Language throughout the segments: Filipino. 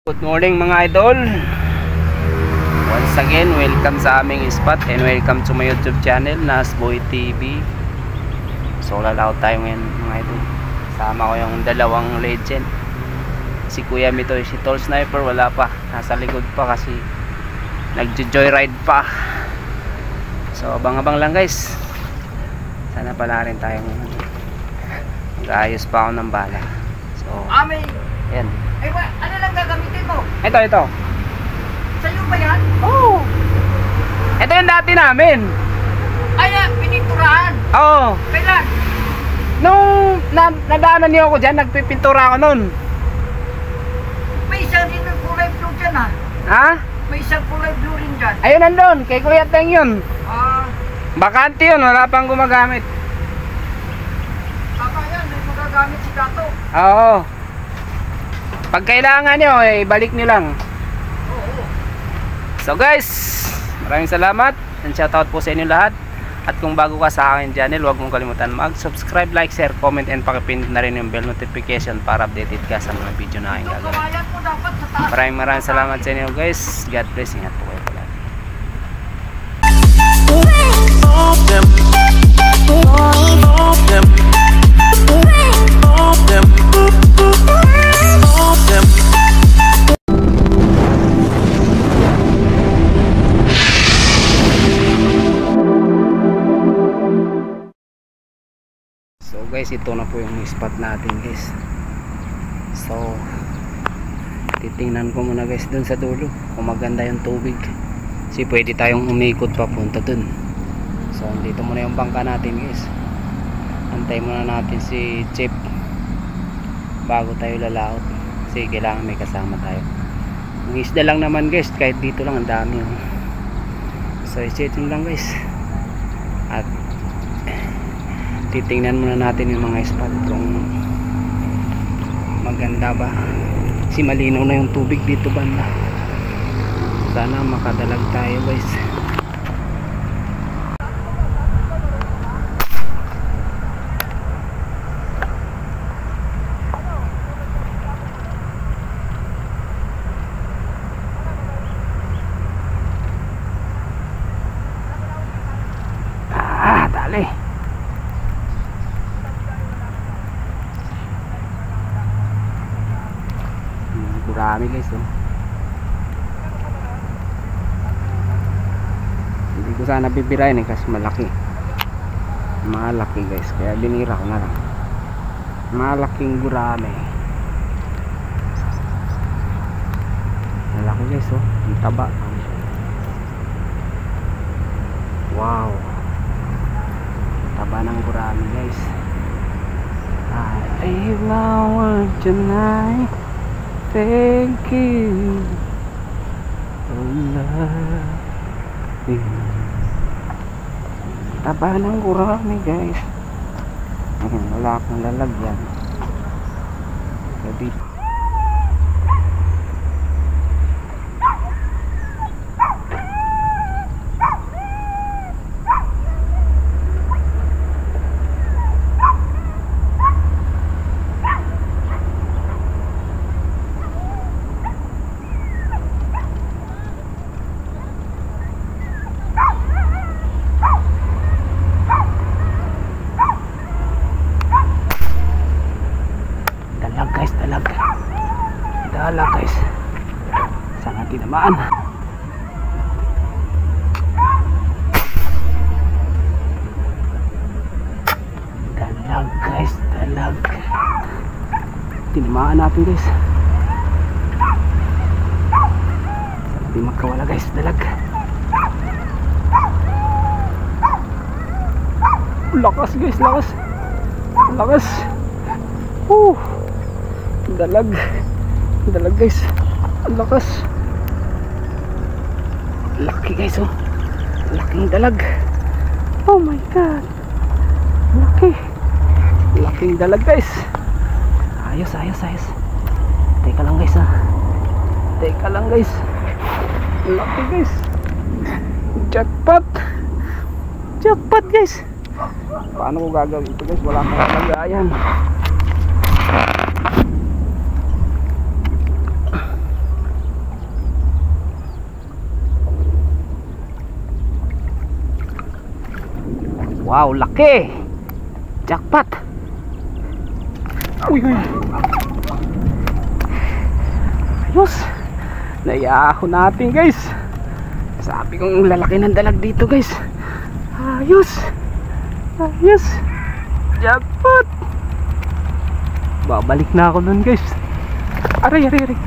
Good morning mga idol. Once again, welcome sa aming spot and welcome to my YouTube channel, Nasboy TV. So lalaot tayo ngayon mga idol. Sama ko yung dalawang legend. Si Kuya Mitoy, si Tall Sniper wala pa. Nasa likod pa kasi nagjo-joyride pa. So abang-abang lang guys. Sana pala rin tayo ngayon. Mag-aayos pa ako ng bala. So yan. Eh, ano lang gagamitin mo? Ito. Sa'yo ba yan? Oh. Ito yung dati namin. Ay, pininturahan. Oo. Kailan? Nung nadaanan niyo ako dyan, nagpipintura ako nun. May isang rin ng kulay blue dyan ha. Ha? May isang kulay blue rin dyan. Ayun nandun, kay Kuya Teng yun. Bakante yun, wala pang gumagamit. Baka yan, may magagamit si Dato. Oo. Pag kailangan nyo, balik nyo lang. Oo. So guys, maraming salamat and shoutout po sa inyo lahat. At kung bago ka sa akin channel, huwag mong kalimutan mag-subscribe, like, share, comment, and pakipindot na rin yung bell notification para updated ka sa mga video na aking gagawin. Kawayan mo dapat sa taas. Maraming salamat sa inyo guys. God bless, ingat po kayo palagi. So guys, ito na po yung spot natin guys. So titingnan ko muna guys dun sa dulo kung maganda yung tubig, kasi pwede tayong umikot papunta dun. So dito muna yung bangka natin guys. Antay muna natin si Chip bago tayo lalaot, kasi kailangan may kasama tayo. Ang isda lang naman guys, kahit dito lang ang dami. So i-setting lang guys. At titingnan muna natin yung mga spot kung maganda ba, kasi malinaw na yung tubig dito banda. Sana makadalag tayo guys. Dali. Marami guys oh. Hindi ko sana bibirahin kasi malaki guys, kaya binira ko na lang. Malaking gurame, malaki guys oh, ang taba. Wow, taba ng gurame guys. I love tonight. Thank you for loving. Taba ng gurami guys. Ayun, wala akong lalagyan. Sabi dala guys, sana tinamaan. Dalag guys, dalag. Tinamaan natin guys. Sana di magkawala guys, dalag. Lakas guys, lakas. Lakas. Dalag. Dalag guys, ang lakas. Laki guys oh, laking dalag. Oh my god, laking dalag guys. Ayos. Teka lang guys laki guys. Jackpot guys. Paano ko gagawin ito guys, wala akong lagayan. Wow, laki. Jackpot. Uy, uy. Ayos. Naiyaho natin guys. Sabi kong lalaki ng dalag dito guys. Ayos. Ayos. Jackpot. Babalik na ako dun guys. Aray, aray, aray.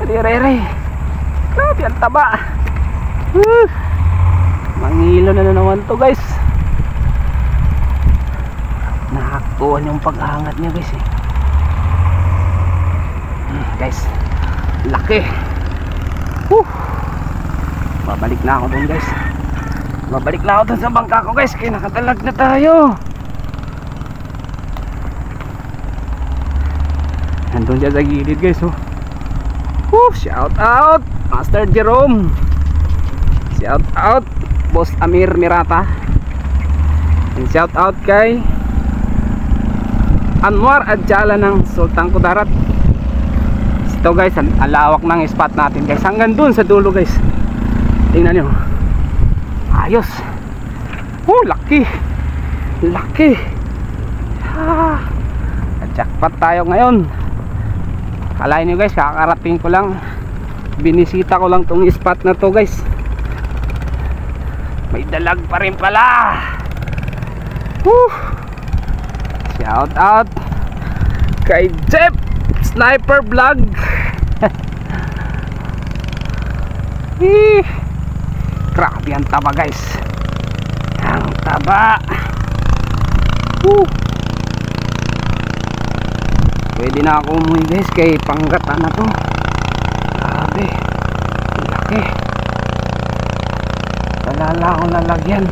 Aray, aray, aray. Grabe ang taba. Mangilo na naman to guys. Nakaktuan yung pag-angat niya guys eh. Guys, laki. Babalik na ako dun guys. Babalik na ako dun sa bangka ko guys. Kaya nakatalag na tayo. Nandun siya sa gilid guys oh. Shout out Master Jerome. Shout out Boss Amir Mirata. And shout out kay Anwar Adjala ng Sultan Kudarat. Ito guys, ang lawak ng spot natin guys. Hanggang dun sa dulo guys. Tingnan nyo. Ayos. Laki. Laki. Jackpot tayo ngayon. Kalahin nyo guys, kakarating ko lang. Binisita ko lang tong spot na to guys. May dalag pa rin pala. Shout out kay Jeff Sniper Vlog. Grabe ang taba guys. Ang taba. Pwede na ako umuwi guys kay panggatan na to. Grabe. Laki. Wala akong lalagyan.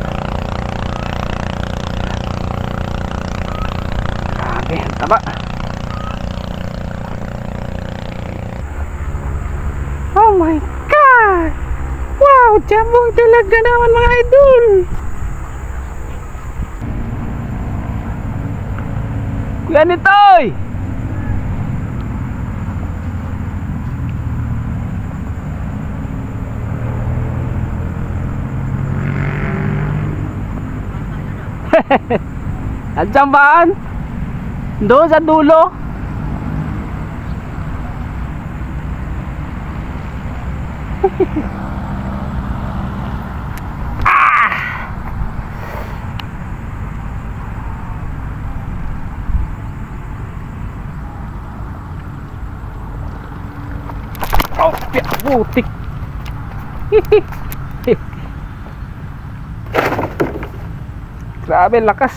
Grabe ang taba. Oh my God! Wow! Jambong talaga naman mga idol! Kuya Nitoy! At jambaan? Doon sa dulo? Oh, putik. Grabe lakas.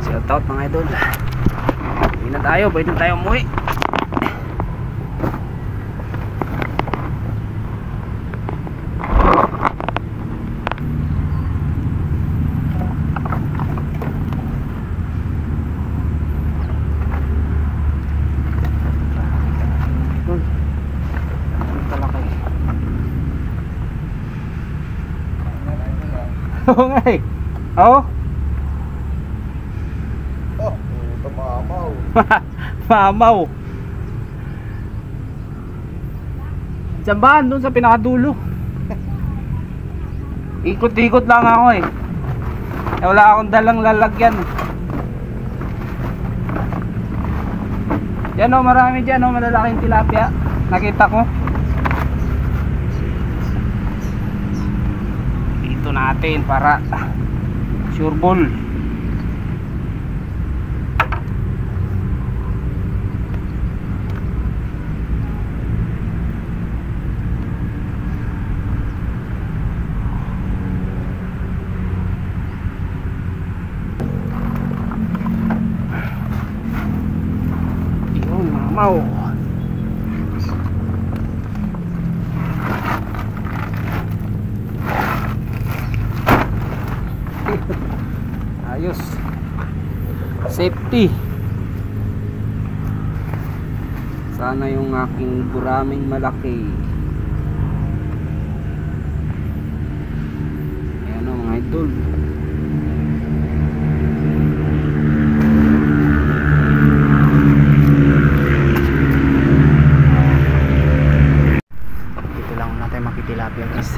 Shout out mga idol. Hindi na tayo, pwede na tayo umuwi. Oo nga eh. Oo. Mamaw. Mamaw. Jambahan doon sa pinakadulo. Ikot-ikot lang ako eh. Wala akong dalang lalagyan. Yan o, marami dyan o, malalaking tilapia. Nakita ko. Dito natin para sure ball. Mamaw. Ayos. Safety. Sana yung aking buraming malaki. Ayan o mga idol. tayo makitilapia guys.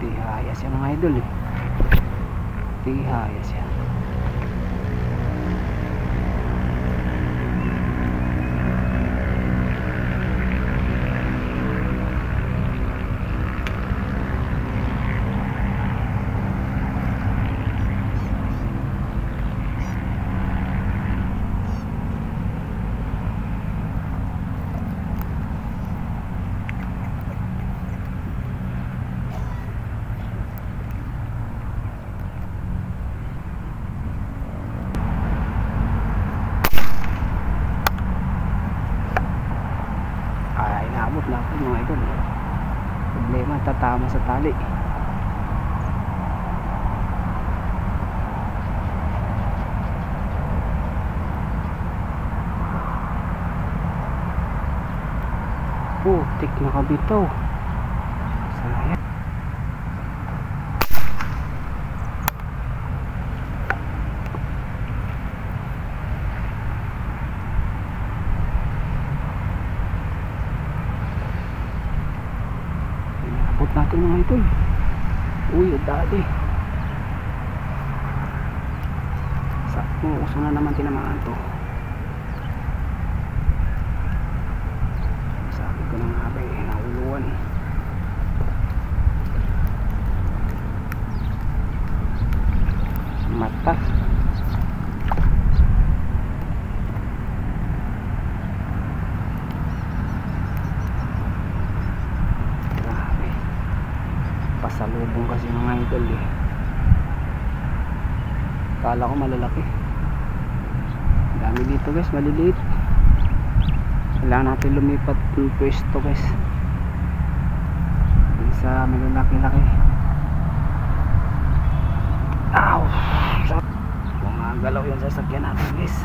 Tihaya siya mga idol eh. Tihaya siya. Naabot na ako mga idol. Problema, tatama sa tali. Putik na kabitaw. Sayang. Inabot natin mga idol. Uy, dali. Sakto, uso na naman tinamaan to. Sabi ko na nga ba eh, nauluan. Mata. Pasalubong kasi mga idol eh. Kala ko malalaki. Dami dito guys, maliliit. Kailangan natin lumipat ng pwesto guys. Sa malalaki-laki. Ow! Gumagalaw yung sasakyan natin guys.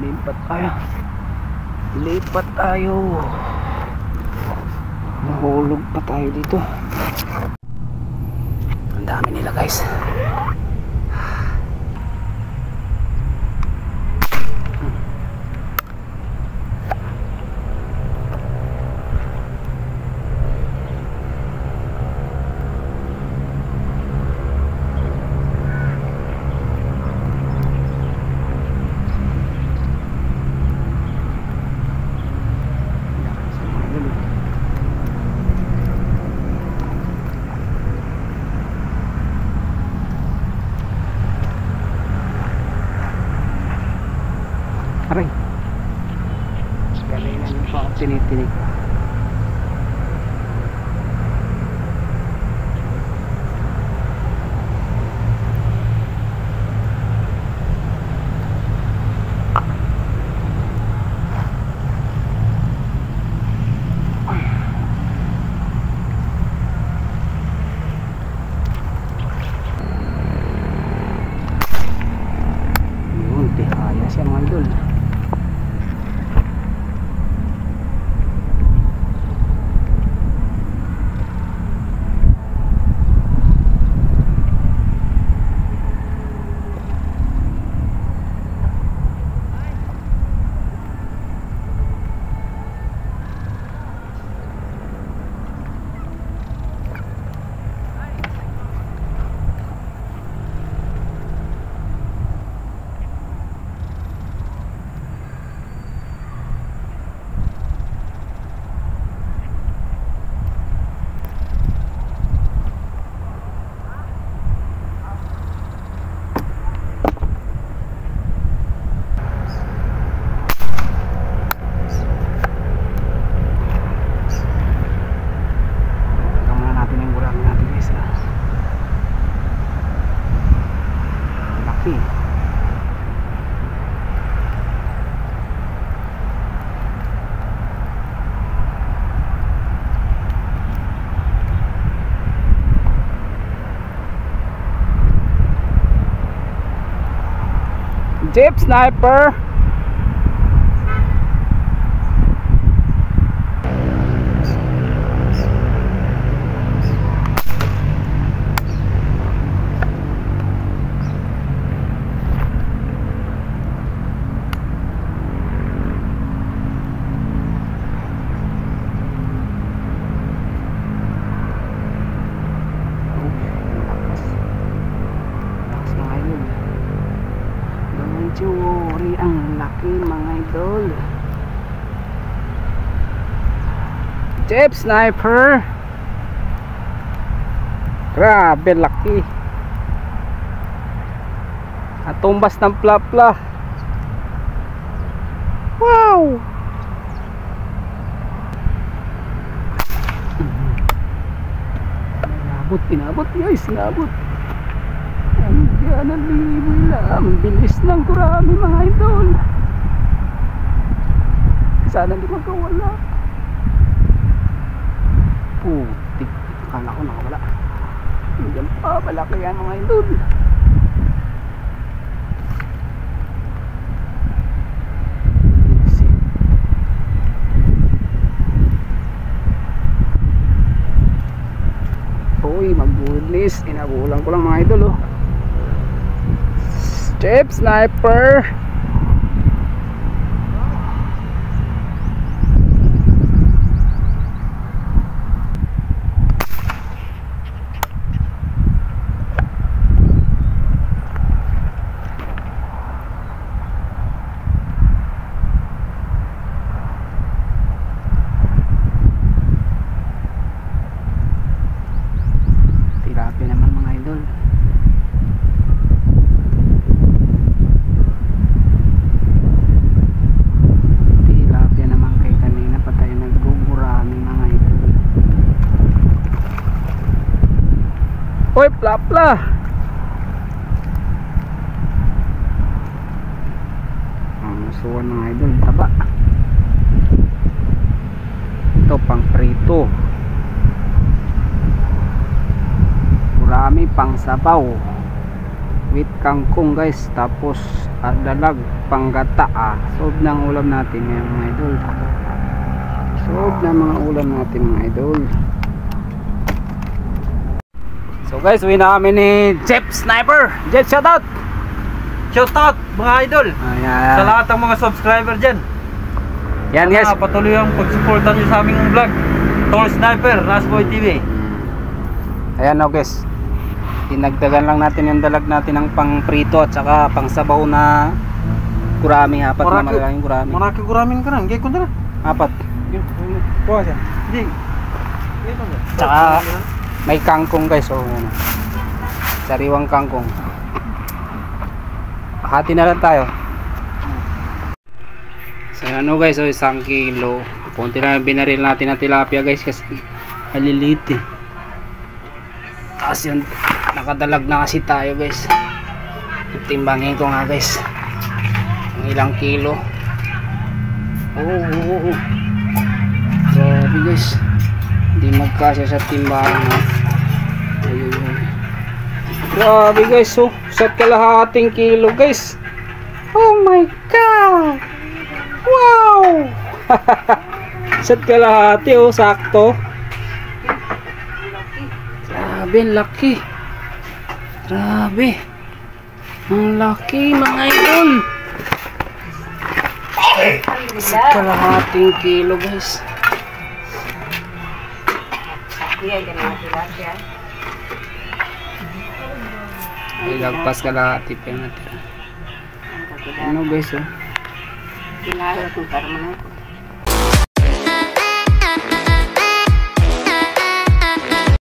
Lipat tayo. Lipat tayo. Nahulog pa tayo dito. Ang dami nila guys. Aray, kanina yung pa tinitinig. Yun, tihaya siya mga idol. Jeep Sniper. ang laki mga idol. Jeep Sniper. Grabe laki. At tumbas ng plapla. Wow. Inabot guys, inabot. Yan ang liboy lang. Bilis ng kurami mga idol. Sana hindi magkawala. Putik. Akala ko nakawala. Hanggang pa, malaki yan mga idol. Uy, mag-goodness. Inabulan ko lang mga idol oh. Jeep Sniper. Tilapia naman mga idol. Oy, plapla. Masuwan mga idol, taba. Ito pang prito. Gurami pang sabaw. With kangkong guys, tapos dalag pang gata. Sob ng ulam natin ngayon mga idol. Sob ng mga ulam natin mga idol. So guys, uwi na kami ni Jeep Sniper. Jeep, shoutout! Shoutout mga idol Ayan. sa lahat ng mga subscriber dyan. Yan guys. Patuloy ang pagsuportan nyo sa aming vlog Tol Sniper, Nasboy TV. Ayan o guys, dinagdagan lang natin yung dalag natin ng pang prito at saka pang sabaw na gurami. Apat na magaling gurami. Maraki guramin ka na, hindi ko na. Apat. Buha siya. Hindi. Tsaka may kangkong guys, oh, ano. Sariwang kangkong. Hati na lang tayo. So ano guys, oh, 1 kilo. Kunti lang yung binaril natin ng tilapia guys kasi maliliit eh. Tapos yun, nakadalag na kasi tayo guys. Timbangin ko nga guys ang ilang kilo. Oo. Grabe guys, hindi magkasya sa timbangan. Ayun. Grabe guys, oh, sa kalahating kilo guys. Oh my god, wow. Sa kalahati, oh, sakto. Grabe, laki. Grabe, ang laki mga idol. Sa kalahating kilo guys. Ay, lagpas kalahati pa yung natira. Ano guys, oh. Pinahirap ng karma na ito.